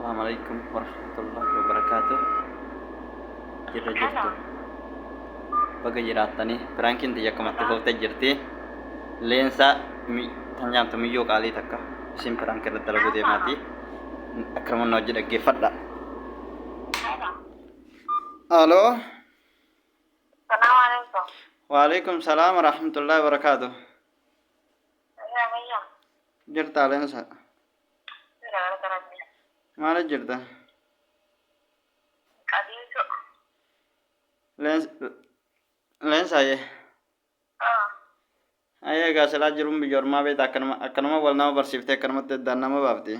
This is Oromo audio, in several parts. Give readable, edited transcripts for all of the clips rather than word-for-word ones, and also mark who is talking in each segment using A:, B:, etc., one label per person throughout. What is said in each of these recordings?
A: السلام عليكم ورحمة الله وبركاته. جرى
B: Hello.
A: جرتو بقى جراتني برانكين تيجا كما تفوت جرتي لينسا تنجام تميو قالي تكا اسم برانك الدلقو دي ماتي أكرمون نوجد أجي فردا.
B: Hello.
A: ألو.
B: السلام عليكم.
A: وعليكم السلام ورحمة الله وبركاته.
B: يا ميا.
A: جرتا لينسا
B: لا ترى.
A: ما جرتا
B: كديسو.
A: لينسا يه أيه قاسلا جروم بيجور ما بيت أكنما ولنا برسيفتة أكنما تدانا ما بابتي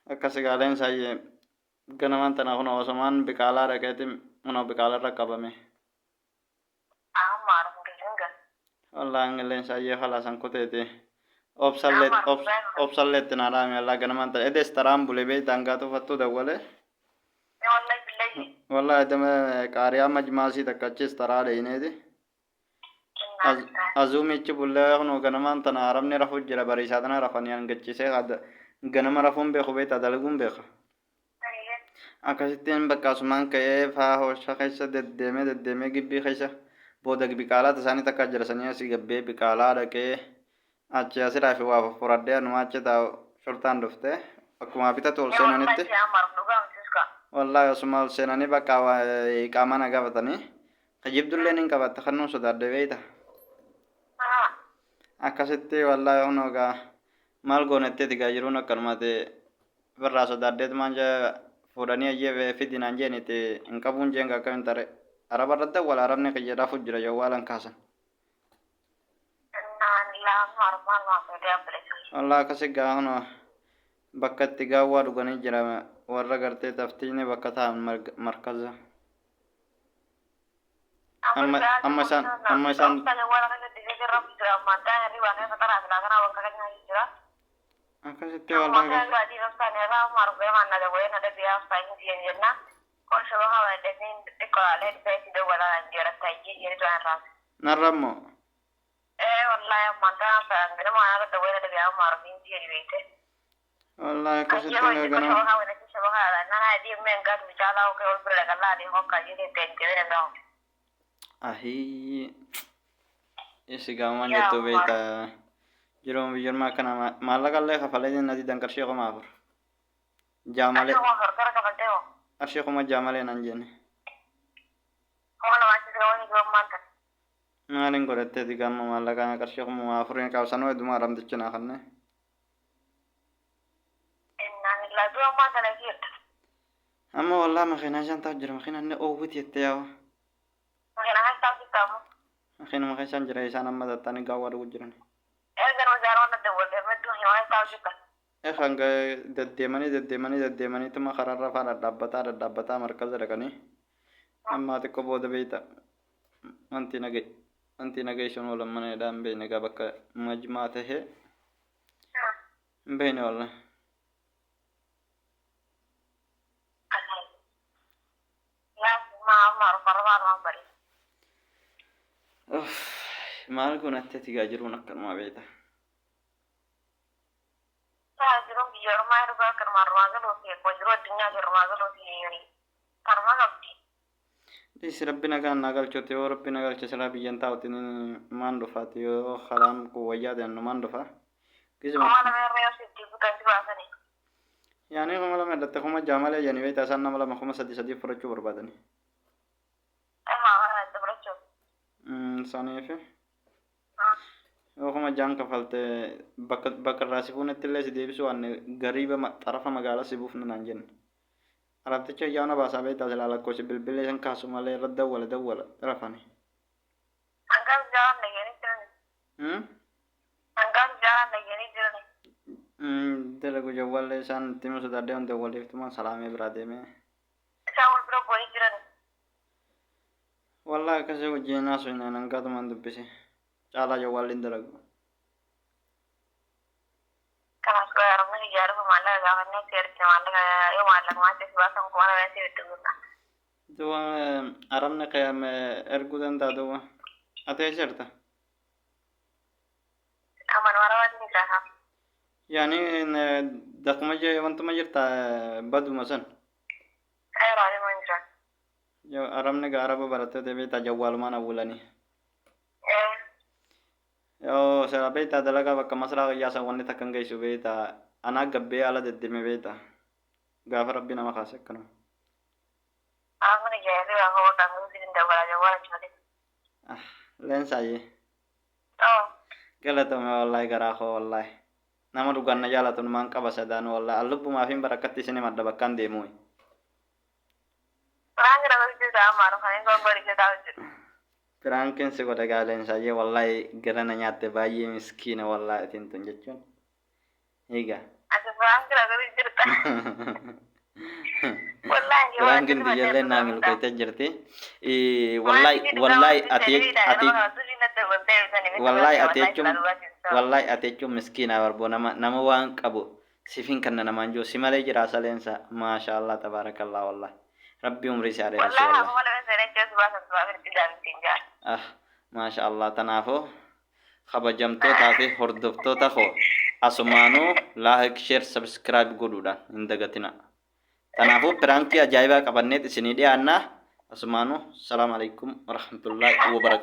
A: أكاسي قالين سايه كنما تناخنا وسمان بكالا ركعتي منو بكالا ركابة
B: أمار مكينجا.
A: والله إنجلين سايه خلاص أنكوتيتي أوبسلت نارامي الله كنما تر إده استرام بولي بيت أنكاتو فتو دولة
B: والله بالله.
A: والله إدم كاريا مجماسي تكتشي استرا لينه دي أزومي تبوله خنو كنما تنارامني رفو جرا بريساتنا رفاني أنكتشي سه هذا كنما رفون بخوبي تدلقون بخ akkasittiin bakka asumaan ka'ee faa hoosha keessa deddeemee gibbii keessa booda biqaalaa isaanii takka jirasanii asii gabbee biqaalaa dhaqee achi asirraa fi waa furadhee anuma achi taa'u shortaan dhufte akkuma bita tol seenanitti wallaahi asuma ol seenanii bakka qaamaa na gaafatanii tajibdullee ni qabatte kan nuun sodaadde beeyta akkasitti wallaahi hunoogaa maal goonettee tigaa jiruun akkanuma ta'e birraa sodaaddeet maanja fuudhanii ayyee fidinaan jeeniti hin qabuun jeen akka hin tare araba irratti wal arabni qayyadaafu jira jawwaalan kaasan wallaa akkasi gaahuna bakka itti gaawwaa dhuganii jira warra gartee taftiini bakka ta'an markaza amma isaan akkasitti wallaahi narrammo wallaahi akkasitti ganama ahii isi gaamaan jettuu beeyta jiruun biyyummaa kana maallaqallee kafalee nadi danqarshee kuma afur jaamalee qarshee kuma jaamalee nan jenne maalin godhatteeti gamma maallaqaa qarshee kuma afurin qabsanoo heddumaa aramtichi naa kanne amma wallaa makiinaa shantaa jira makiinaa inni oowwiti jettee yaa'u makiinuma keessaan jira isaan amma tattaanii gaawwaa dhugu jiran hanga deddeemanii tuma kararra faa dhadhaabbataa markaza dhaqanii ammaa xiqqoo booda beeyta wanti nageessuun oolan mana jedhaan beeyne egaa bakka majmaa tahee hin beeyne walla maal kun atti tigaa jiruun akkanumaa beeyta Isi rabbi nagaan naa galchooti yoo rabbi na galche silaa biyyan taa'utin maan dhufaati yoo karaan kun wayyaa deemnu maan dhufaa yaani kuma lama hidhatte kuma jaamalee janii beeyta isaan nama lama kuma sadii fudhachuu barbaadanii saniif yoo kuma jaan kafalte bakka irraa si fuunetti illee si deebisu waan gariiba xarafa magaalaa si buufna naan jenne arabticha yaana baasaa beeytaa silaa lakkoofsi bilbilee san kaasu malee irra dawwala rafani dalagu jawwallee isaan itti musu daddee hunda waliiftumaan salaamee biraa deemee wallaahi akkasii wajjin naasuu hin hangaatumaan dubbise caalaa jawwaalliin dalagu duwa arabni qiyam erguu danda'a duwa atee jirta yani Dakuma je wantuma jirta baduma san.
B: Ayo ada manjiran.
A: Yo aramne ga araba barate de beta jawwalumaan awwalani. Yo sera beta dalaga bakka masraa yaasa wanni takkan geysu beta ana gabbee ala deddeme beta. Gaafa rabbi nama kaase akkana.
B: Aku nih jadi aku udah ngurusin double aja wala cuma deh.
A: Ah, lensaaye.
B: Oh,
A: Galatome wallahi garaa koo wallahi. Nama dhuganna jaalatun maan qaba sadaan wallahi. Allubbumaa fi barakkatti isin madda bakkaan deemuu.
B: orang kira aku juga sama, kan ini kalau balik kita tahu.
A: Firaankin si godha gaalensaaye wallahi garana nyaatte baay'ee miskiina wallahi itin tun jechuun. Egaa.
B: Aku orang kira aku cerita. Wallahi,
A: Firaankin biyyallee naa milkoytee jirti. Wallahi ati jechuun miskiina barboo nama waan qabu sifin kanna namaan jiru si malee jira saleensa maasha Allah tabaarakallah wallahi. Rabbi umrii si adeemsisu
B: wallahi.
A: wallahi.
B: Aku malah misalnya just bahasa tidak tinggal.
A: Ah, maasha Allah tanaafoo kabajamtootaa fi hordoftoota koo asumaanuu like, share, subscribe godhuudhaan hin dagatina. Tanaafuu piraankii ajaa'ibaa qabanneet isinii dhiyaannaa asumaanuu salaamu alaikum warahmatullahi wabarakatuh.